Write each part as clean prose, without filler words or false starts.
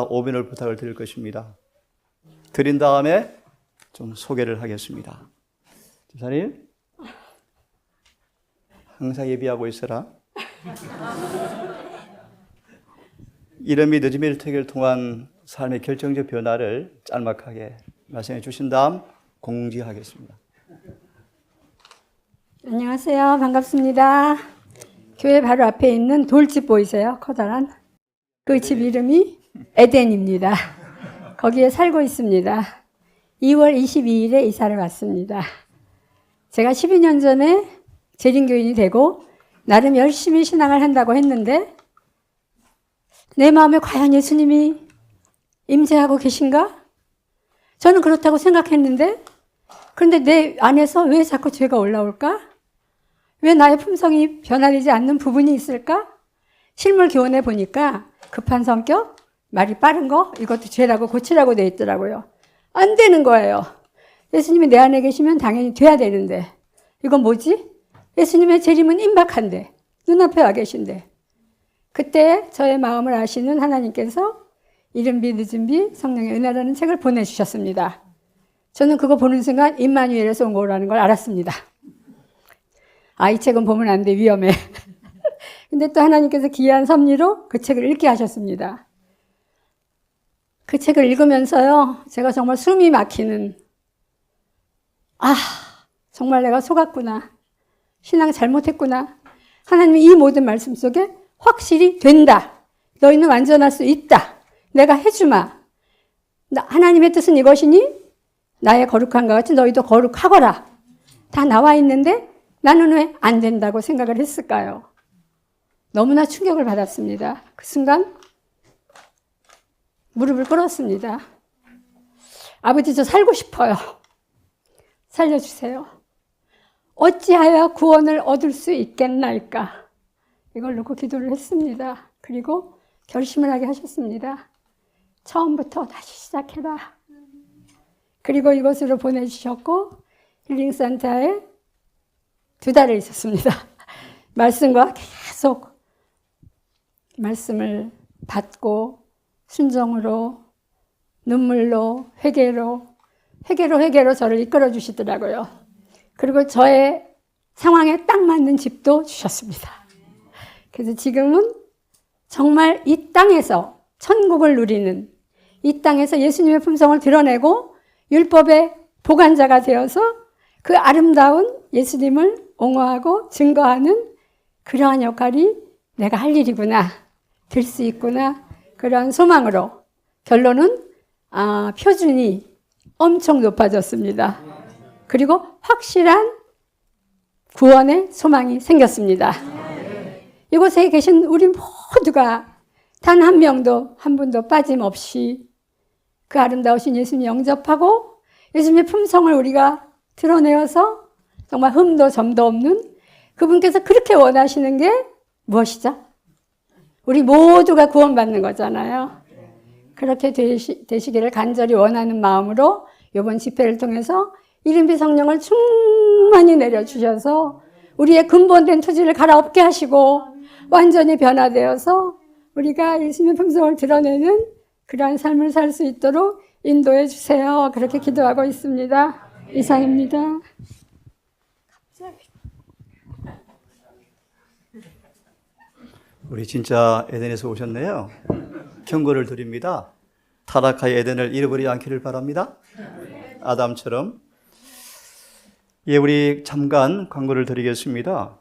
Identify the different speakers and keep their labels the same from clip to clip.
Speaker 1: 오변을 부탁을 드릴 것입니다. 드린 다음에 좀 소개를 하겠습니다. 집사님, 항상 예비하고 있어라. 이름이 늦음의 택을 통한 삶의 결정적 변화를 짤막하게 말씀해 주신 다음 공지하겠습니다.
Speaker 2: 안녕하세요. 반갑습니다. 교회 바로 앞에 있는 돌집 보이세요? 커다란. 그 집 이름이 에덴입니다. 거기에 살고 있습니다. 2월 22일에 이사를 왔습니다. 제가 12년 전에 재림교인이 되고 나름 열심히 신앙을 한다고 했는데 내 마음에 과연 예수님이 임재하고 계신가? 저는 그렇다고 생각했는데 그런데 내 안에서 왜 자꾸 죄가 올라올까? 왜 나의 품성이 변화되지 않는 부분이 있을까? 실물 교훈해 보니까 급한 성격, 말이 빠른 거 이것도 죄라고 고치라고 돼 있더라고요. 안 되는 거예요. 예수님이 내 안에 계시면 당연히 돼야 되는데 이건 뭐지? 예수님의 재림은 임박한데 눈앞에 와 계신데 그때 저의 마음을 아시는 하나님께서 이른비 늦은비 성령의 은혜라는 책을 보내주셨습니다. 저는 그거 보는 순간 임마누엘에서 온 거라는 걸 알았습니다. 이 책은 보면 안 돼, 위험해. 근데 또 하나님께서 기이한 섭리로 그 책을 읽게 하셨습니다. 그 책을 읽으면서요, 제가 정말 숨이 막히는, 정말 내가 속았구나. 신앙 잘못했구나. 하나님이 이 모든 말씀 속에 확실히 된다. 너희는 완전할 수 있다. 내가 해주마. 하나님의 뜻은 이것이니 나의 거룩함과 같이 너희도 거룩하거라. 다 나와 있는데 나는 왜 안 된다고 생각을 했을까요? 너무나 충격을 받았습니다. 그 순간 무릎을 꿇었습니다. 아버지, 저 살고 싶어요. 살려주세요. 어찌하여 구원을 얻을 수 있겠나이까? 이걸 놓고 기도를 했습니다. 그리고 결심을 하게 하셨습니다. 처음부터 다시 시작해라. 그리고 이곳으로 보내주셨고 힐링센터에 2달을 있었습니다. 말씀과 계속 말씀을 받고 순종으로 눈물로 회개로 저를 이끌어 주시더라고요. 그리고 저의 상황에 딱 맞는 집도 주셨습니다. 그래서 지금은 정말 이 땅에서 천국을 누리는, 이 땅에서 예수님의 품성을 드러내고 율법의 보관자가 되어서 그 아름다운 예수님을 옹호하고 증거하는 그러한 역할이 내가 할 일이구나, 될 수 있구나, 그러한 소망으로 결론은 표준이 엄청 높아졌습니다. 그리고 확실한 구원의 소망이 생겼습니다. 이곳에 계신 우리 모두가 단 한 명도 한 분도 빠짐없이 그 아름다우신 예수님 영접하고 예수님의 품성을 우리가 드러내어서 정말 흠도 점도 없는 그분께서 그렇게 원하시는 게 무엇이죠? 우리 모두가 구원받는 거잖아요. 그렇게 되시기를 간절히 원하는 마음으로 이번 집회를 통해서 이른비 성령을 충만히 내려주셔서 우리의 근본된 토지를 갈아엎게 하시고 완전히 변화되어서 우리가 예수님의 품성을 드러내는 그러한 삶을 살 수 있도록 인도해 주세요. 그렇게 기도하고 있습니다. 이상입니다.
Speaker 1: 우리 진짜 에덴에서 오셨네요. 경고를 드립니다. 타락하여 에덴을 잃어버리지 않기를 바랍니다. 아담처럼. 우리 잠깐 광고를 드리겠습니다.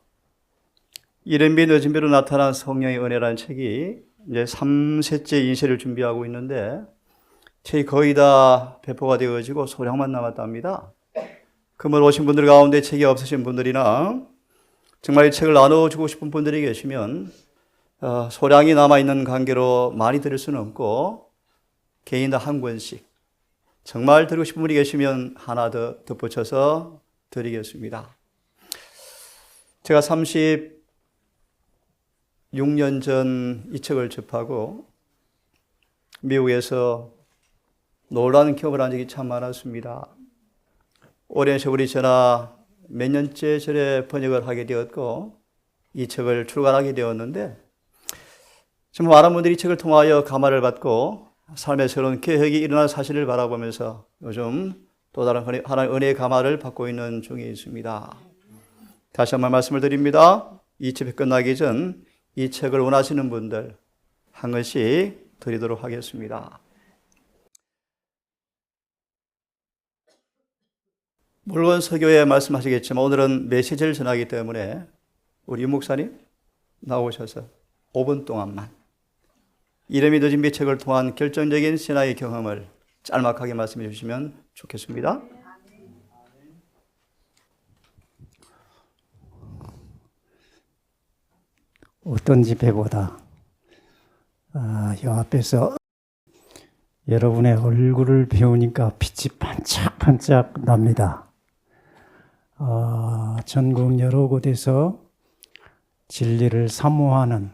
Speaker 1: 이른비 늦은비로 나타난 성령의 은혜라는 책이 이제 3세째 인쇄를 준비하고 있는데 책이 거의 다 배포가 되어지고 소량만 남았답니다. 금을 오신 분들 가운데 책이 없으신 분들이나 정말 이 책을 나눠주고 싶은 분들이 계시면 소량이 남아있는 관계로 많이 드릴 수는 없고 개인당 한 권씩 정말 드리고 싶은 분이 계시면 하나 더 덧붙여서 드리겠습니다. 제가 36년 전 이 책을 접하고 미국에서 놀라운 경험을 한 적이 참 많았습니다. 오랜 세월이 지나 몇 년째 전에 번역을 하게 되었고 이 책을 출간하게 되었는데 정말 많은 분들이 이 책을 통하여 감화를 받고 삶의 새로운 개혁이 일어날 사실을 바라보면서 요즘 또 다른 하나님의 은혜의 감화를 받고 있는 중에 있습니다. 다시 한번 말씀을 드립니다. 이 집회 끝나기 전 이 책을 원하시는 분들 한 권씩 드리도록 하겠습니다. 물론 설교에 말씀하시겠지만 오늘은 메시지를 전하기 때문에 우리 유 목사님 나오셔서 5분 동안만 이름이 늦은 비책을 통한 결정적인 신앙의 경험을 짤막하게 말씀해 주시면 좋겠습니다.
Speaker 3: 어떤 집회보다 이 앞에서 여러분의 얼굴을 배우니까 빛이 반짝반짝 납니다. 전국 여러 곳에서 진리를 사모하는,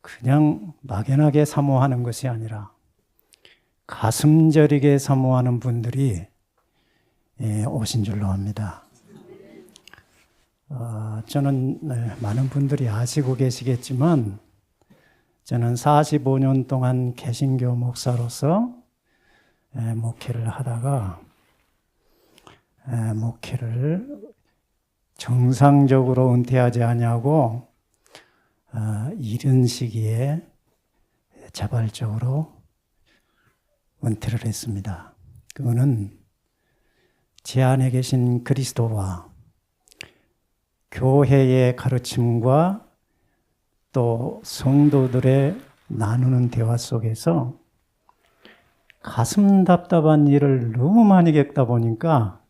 Speaker 3: 그냥 막연하게 사모하는 것이 아니라 가슴 저리게 사모하는 분들이 오신 줄로 압니다. 저는 많은 분들이 아시고 계시겠지만 저는 45년 동안 개신교 목사로서 목회를 하다가 목회를 정상적으로 은퇴하지 아니하고 이른 시기에 자발적으로 은퇴를 했습니다. 그거는 제 안에 계신 그리스도와 교회의 가르침과 또 성도들의 나누는 대화 속에서 가슴 답답한 일을 너무 많이 겪다 보니까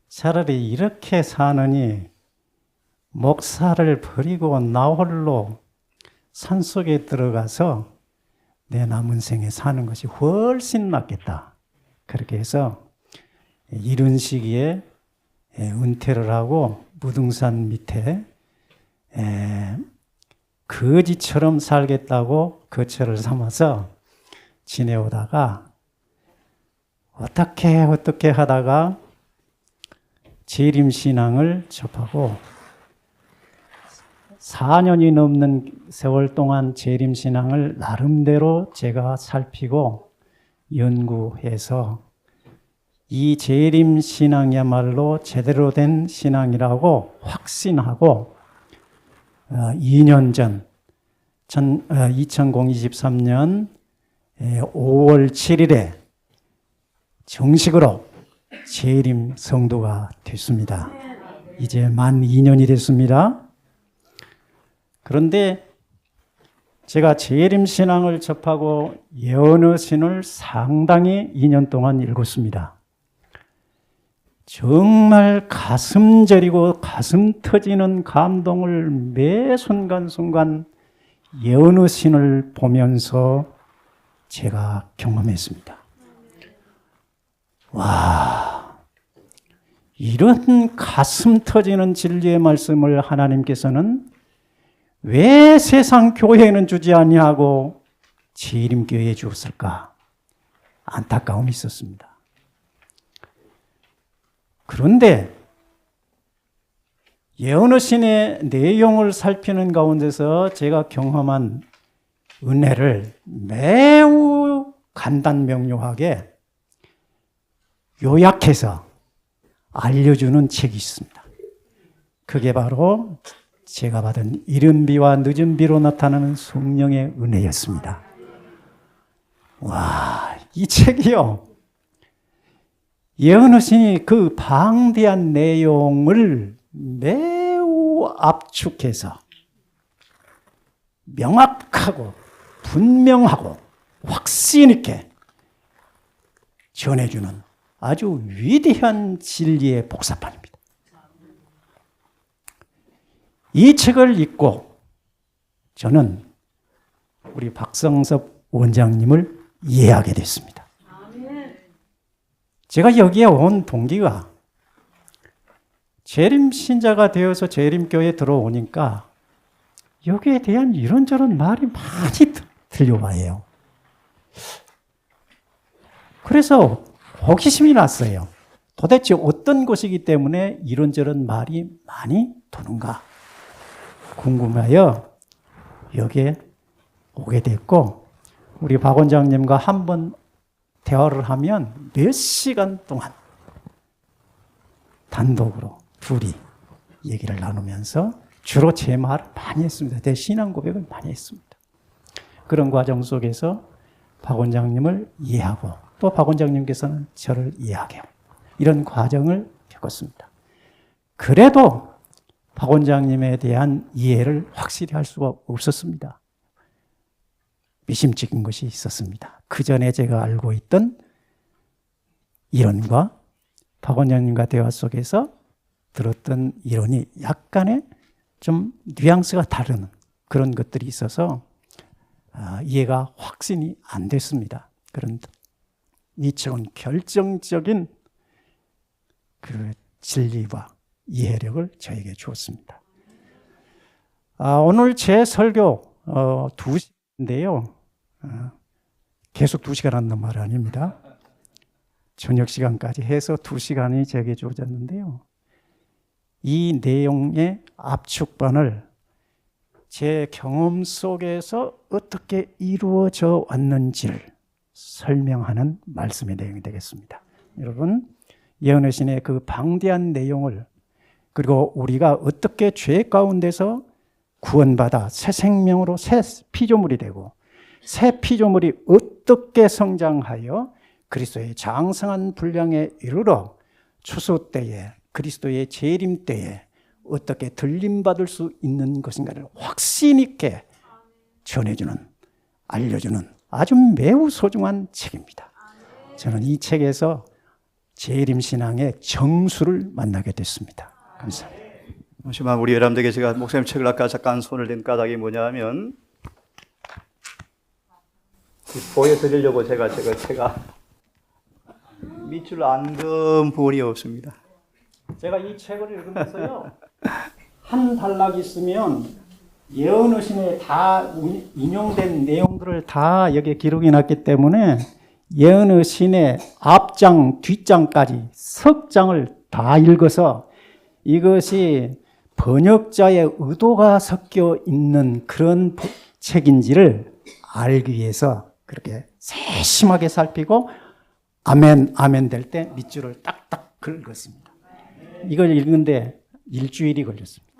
Speaker 3: 차라리 이렇게 사느니 목사를 버리고 나 홀로 산속에 들어가서 내 남은 생에 사는 것이 훨씬 낫겠다. 그렇게 해서 이른 시기에 은퇴를 하고 무등산 밑에 거지처럼 살겠다고 거처를 삼아서 지내오다가 어떻게 하다가 재림신앙을 접하고 4년이 넘는 세월 동안 재림신앙을 나름대로 제가 살피고 연구해서 이 재림신앙이야말로 제대로 된 신앙이라고 확신하고 2년 전 2023년 5월 7일에 정식으로 재림 성도가 됐습니다. 이제 만 2년이 됐습니다. 그런데 제가 재림신앙을 접하고 예언의 신을 상당히 2년 동안 읽었습니다. 정말 가슴 저리고 가슴 터지는 감동을 매 순간순간 예언의 신을 보면서 제가 경험했습니다. 와, 이런 가슴 터지는 진리의 말씀을 하나님께서는 왜 세상 교회에는 주지 아니하고 재림교회에 주었을까? 안타까움이 있었습니다. 그런데 예언의 신의 내용을 살피는 가운데서 제가 경험한 은혜를 매우 간단명료하게 요약해서 알려주는 책이 있습니다. 그게 바로 제가 받은 이른 비와 늦은 비로 나타나는 성령의 은혜였습니다. 와, 이 책이요, 예언의 신이 그 방대한 내용을 매우 압축해서 명확하고 분명하고 확신 있게 전해주는 아주 위대한 진리의 복사판입니다. 이 책을 읽고 저는 우리 박성섭 원장님을 이해하게 됐습니다. 제가 여기에 온 동기가 재림신자가 되어서 재림교회에 들어오니까 여기에 대한 이런저런 말이 많이 들려와요. 그래서 호기심이 났어요. 도대체 어떤 것이기 때문에 이런저런 말이 많이 도는가 궁금하여 여기에 오게 됐고, 우리 박 원장님과 한 번 대화를 하면 몇 시간 동안 단독으로 둘이 얘기를 나누면서 주로 제 말을 많이 했습니다. 제 신앙 고백을 많이 했습니다. 그런 과정 속에서 박 원장님을 이해하고 또 박 원장님께서는 저를 이해하게 하고 이런 과정을 겪었습니다. 그래도 박 원장님에 대한 이해를 확실히 할 수가 없었습니다. 미심쩍은 것이 있었습니다. 그 전에 제가 알고 있던 이론과 박 원장님과 대화 속에서 들었던 이론이 약간의 좀 뉘앙스가 다른 그런 것들이 있어서 이해가 확신이 안 됐습니다. 그런데 이 책은 결정적인 그 진리와 이해력을 저에게 주었습니다. 오늘 제 설교 2시인데요. 계속 2시간 한다는 말 아닙니다. 저녁 시간까지 해서 2시간이 제게 주어졌는데요. 이 내용의 압축반을 제 경험 속에서 어떻게 이루어져 왔는지를 설명하는 말씀의 내용이 되겠습니다. 여러분, 예언의 신의 그 방대한 내용을 그리고 우리가 어떻게 죄 가운데서 구원받아 새 생명으로 새 피조물이 되고 새 피조물이 어떻게 성장하여 그리스도의 장성한 분량에 이르러 추수 때에 그리스도의 재림 때에 어떻게 들림받을 수 있는 것인가를 확신 있게 전해주는, 알려주는 아주 매우 소중한 책입니다. 저는 이 책에서 재림신앙의 정수를 만나게 됐습니다. 감사합니다.
Speaker 1: 잠시만, 우리 여러분들에게 제가 목사님 책을 아까 잠깐 손을 댄 까닭이 뭐냐면 보여드리려고 제가 밑줄 안 든 부분이 없습니다.
Speaker 3: 제가 이 책을 읽으면서요, 한 단락 있으면 예언의신에 다 인용된 내용들을 다 여기에 기록해 놨기 때문에 예언의신의 앞장, 뒷장까지 석 장을 다 읽어서 이것이 번역자의 의도가 섞여 있는 그런 책인지를 알기 위해서 그렇게 세심하게 살피고 아멘, 아멘 될 때 밑줄을 딱딱 긁었습니다. 이걸 읽는데 일주일이 걸렸습니다.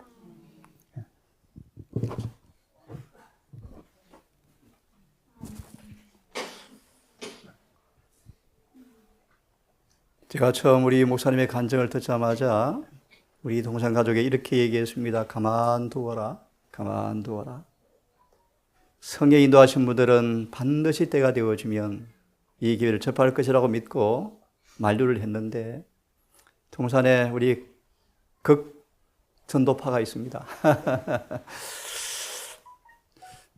Speaker 1: 제가 처음 우리 목사님의 간증을 듣자마자 우리 동산 가족에 이렇게 얘기했습니다. 가만두어라, 가만두어라. 성령 인도하신 분들은 반드시 때가 되어지면 이 기회를 접할 것이라고 믿고 만류를 했는데 동산에 우리 극전도파가 있습니다.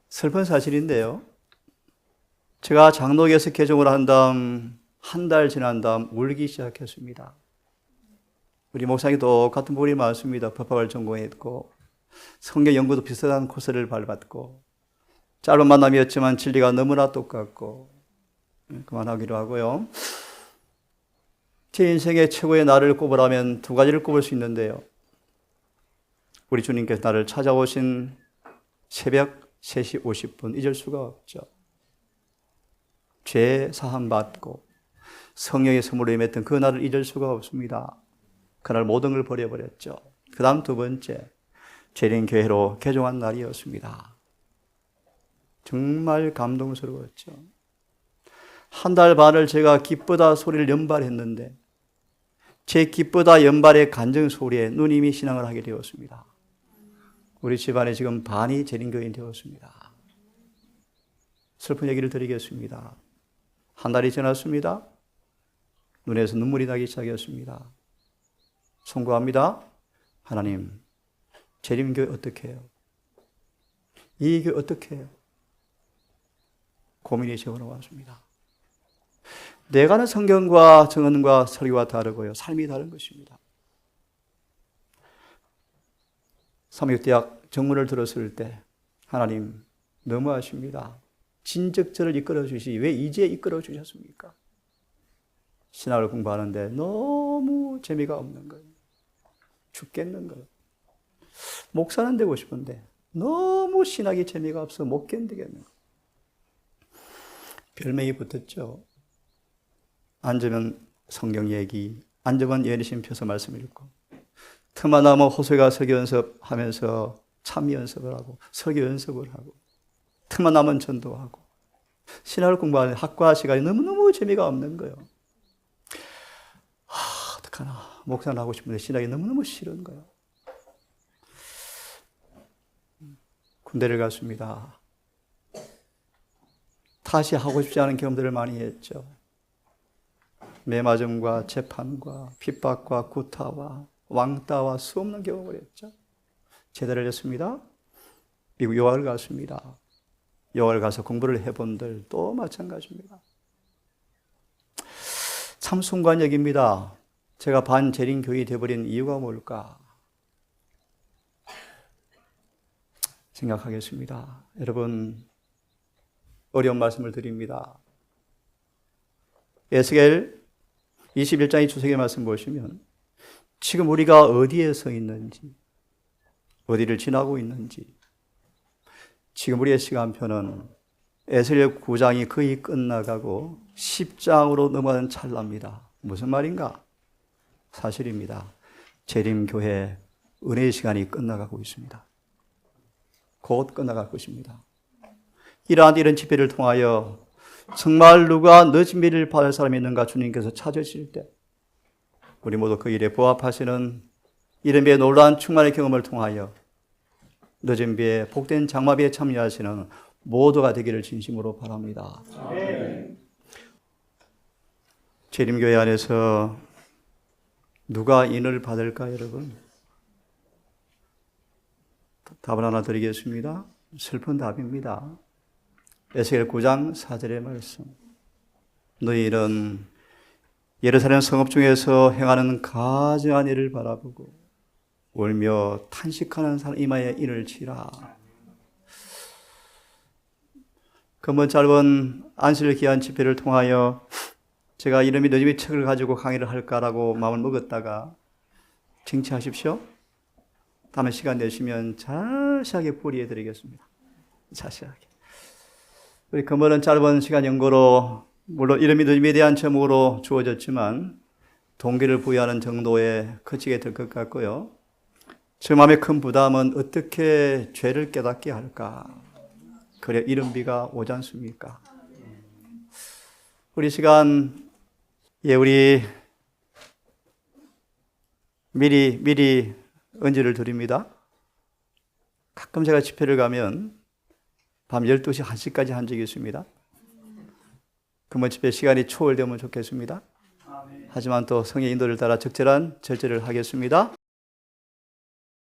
Speaker 1: 슬픈 사실인데요. 제가 장로교에서 개종을 한 다음 한 달 지난 다음 울기 시작했습니다. 우리 목사님이 똑같은 부분이 많습니다. 법학을 전공했고 성경 연구도 비슷한 코스를 밟았고 짧은 만남이었지만 진리가 너무나 똑같고 그만하기로 하고요. 제 인생의 최고의 날을 꼽으라면 두 가지를 꼽을 수 있는데요. 우리 주님께서 나를 찾아오신 새벽 3시 50분 잊을 수가 없죠. 죄 사함 받고 성령의 선물로 임했던 그 날을 잊을 수가 없습니다. 그날 모든 걸 버려버렸죠. 그 다음 두 번째, 재림교회로 개종한 날이었습니다. 정말 감동스러웠죠. 한 달 반을 제가 기쁘다 소리를 연발했는데 제 기쁘다 연발의 간증 소리에 누님이 신앙을 하게 되었습니다. 우리 집안에 지금 반이 재림교인 되었습니다. 슬픈 얘기를 드리겠습니다. 한 달이 지났습니다. 눈에서 눈물이 나기 시작했습니다. 송구합니다. 하나님, 재림교회 어떻게 해요? 이 교회 어떻게 해요? 고민이 저으로 왔습니다. 내가 아는 성경과 정언과 설교와 다르고요. 삶이 다른 것입니다. 삼육대학 정문을 들었을 때 하나님 너무하십니다. 진즉 저를 이끌어 주시지 왜 이제 이끌어 주셨습니까? 신학을 공부하는데 너무 재미가 없는 거예요. 죽겠는 거예요. 목사는 되고 싶은데 너무 신학이 재미가 없어 못 견디겠는 거예요. 별명이 붙었죠. 앉으면 성경 얘기, 앉으면 예리심 펴서 말씀 읽고, 틈만 나면 호소가 설교 연습하면서 참 연습을 하고, 설교 연습을 하고, 틈만 나면 전도하고, 신학을 공부하는 학과 시간이 너무너무 재미가 없는 거예요. 어떡하나. 목사는 하고 싶은데 신학이 너무너무 싫은 거예요. 군대를 갔습니다. 다시 하고 싶지 않은 경험들을 많이 했죠. 매맞음과 재판과 핍박과 구타와 왕따와 수없는 경험을 했죠. 제대를 했습니다. 미국 유학을 갔습니다. 유학을 가서 공부를 해본들 또 마찬가지입니다. 참 순간적입니다. 제가 반재림교인이 되어버린 이유가 뭘까 생각하겠습니다. 여러분, 어려운 말씀을 드립니다. 에스겔 21장의 주석의 말씀 보시면 지금 우리가 어디에 서 있는지, 어디를 지나고 있는지, 지금 우리의 시간표는 에스겔 9장이 거의 끝나가고 10장으로 넘어가는 찰나입니다. 무슨 말인가? 사실입니다. 재림교회 은혜의 시간이 끝나가고 있습니다. 곧 끝나갈 것입니다. 이런 집회를 통하여 정말 누가 늦은 미를 받을 사람이 있는가 주님께서 찾으실 때 우리 모두 그 일에 부합하시는 이른비의 놀라운 충만의 경험을 통하여 늦은 비에 복된 장마비에 참여하시는 모두가 되기를 진심으로 바랍니다. 재림교회 안에서 누가 인을 받을까 여러분? 답을 하나 드리겠습니다. 슬픈 답입니다. 에스겔 9장 4절의 말씀. 너희는 예루살렘 성읍 중에서 행하는 가증한 일을 바라보고 울며 탄식하는 사람 이마에 인을 치라. 그번 짧은 안식일 기한 집회를 통하여 제가 이름이 너희의 책을 가지고 강의를 할까라고 마음을 먹었다가 쟁취하십시오. 다음에 시간 내시면 자세하게 풀이해 드리겠습니다. 자세하게. 우리 그번은 짧은 시간 연고로 물론 이름이 너희에 대한 제목으로 주어졌지만 동기를 부여하는 정도에 그치게 될 것 같고요. 제 마음의 큰 부담은 어떻게 죄를 깨닫게 할까? 그래 이른비가 오지 않습니까? 우리 시간 우리 미리 언지를 드립니다. 가끔 제가 집회를 가면 밤 12시, 1시까지 한 적이 있습니다. 그번 집회 시간이 초월되면 좋겠습니다. 하지만 또 성의 인도를 따라 적절한 절제를 하겠습니다.